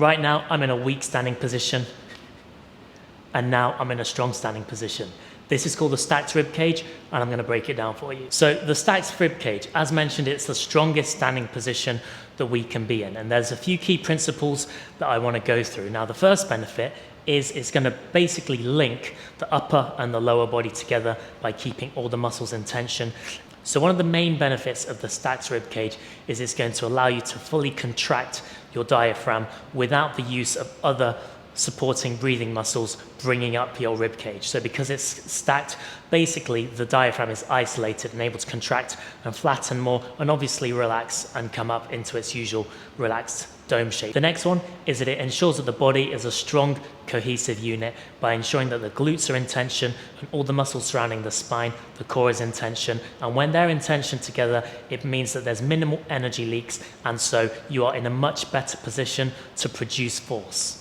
Right now, I'm in a weak standing position, and now I'm in a strong standing position. This is called the stacked rib cage, and I'm going to break it down for you. So the stacked rib cage, as mentioned, it's the strongest standing position that we can be in. And there's a few key principles that I want to go through. Now, the first benefit is it's going to basically link the upper and the lower body together by keeping all the muscles in tension. So one of the main benefits of the stacked rib cage is it's going to allow you to fully contract your diaphragm without the use of other supporting breathing muscles bringing up your rib cage. So because it's stacked, basically the diaphragm is isolated and able to contract and flatten more and obviously relax and come up into its usual relaxed dome shape. The next one is that it ensures that the body is a strong, cohesive unit by ensuring that the glutes are in tension and all the muscles surrounding the spine, the core is in tension. And when they're in tension together, it means that there's minimal energy leaks, and so you are in a much better position to produce force.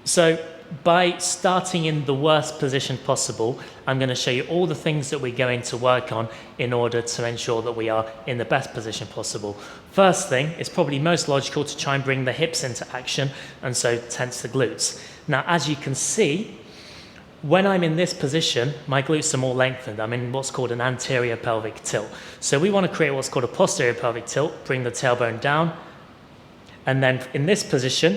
So by starting in the worst position possible, I'm going to show you all the things that we're going to work on in order to ensure that we are in the best position possible. First thing is probably most logical to try and bring the hips into action, and so tense the glutes. Now, as you can see, when I'm in this position, my glutes are more lengthened. I'm in what's called an anterior pelvic tilt. So we want to create what's called a posterior pelvic tilt, bring the tailbone down, and then in this position,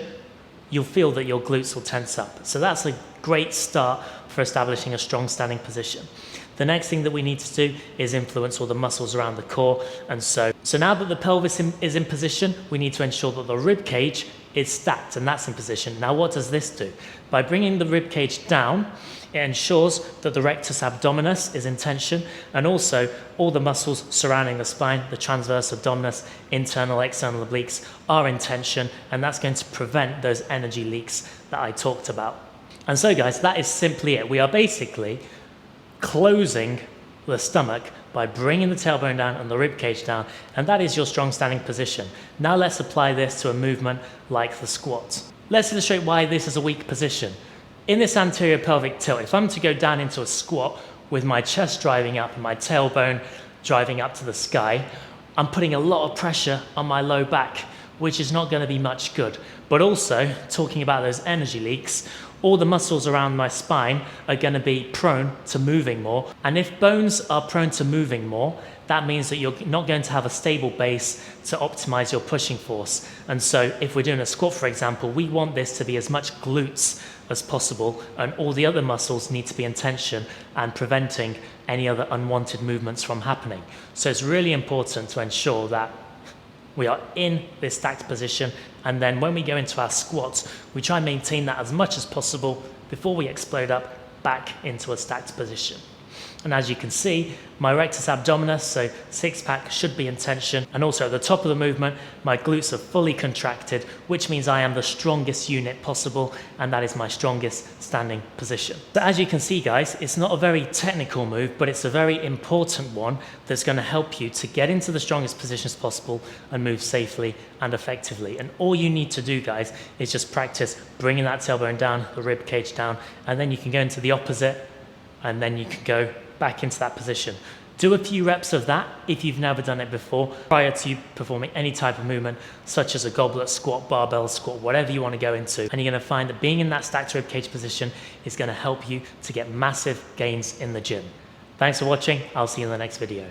you'll feel that your glutes will tense up. So that's a great start for establishing a strong standing position. The next thing that we need to do is influence all the muscles around the core. And so now that the pelvis is in position, we need to ensure that the rib cage is stacked, and that's in position. Now, what does this do? By bringing the rib cage down, it ensures that the rectus abdominis is in tension, and also all the muscles surrounding the spine, the transverse abdominis, internal, external obliques, are in tension, and that's going to prevent those energy leaks that I talked about. And so, guys, that is simply it. We are basically closing the stomach by bringing the tailbone down and the rib cage down, and that is your strong standing position. Now let's apply this to a movement like the squat. Let's illustrate why this is a weak position. In this anterior pelvic tilt, if I'm to go down into a squat with my chest driving up and my tailbone driving up to the sky, I'm putting a lot of pressure on my low back, which is not going to be much good. But also, talking about those energy leaks, all the muscles around my spine are going to be prone to moving more. And if bones are prone to moving more, that means that you're not going to have a stable base to optimize your pushing force. And so if we're doing a squat, for example, we want this to be as much glutes as possible, and all the other muscles need to be in tension and preventing any other unwanted movements from happening. So it's really important to ensure that we are in this stacked position, and then when we go into our squats, we try and maintain that as much as possible before we explode up back into a stacked position. And as you can see, my rectus abdominis, so six pack, should be in tension. And also at the top of the movement, my glutes are fully contracted, which means I am the strongest unit possible, and that is my strongest standing position. So as you can see, guys, it's not a very technical move, but it's a very important one that's going to help you to get into the strongest positions possible and move safely and effectively. And all you need to do, guys, is just practice bringing that tailbone down, the rib cage down, and then you can go into the opposite, and then you can go back into that position. Do a few reps of that if you've never done it before, prior to performing any type of movement, such as a goblet squat, barbell squat, whatever you want to go into. And you're going to find that being in that stacked rib cage position is going to help you to get massive gains in the gym. Thanks for watching. I'll see you in the next video.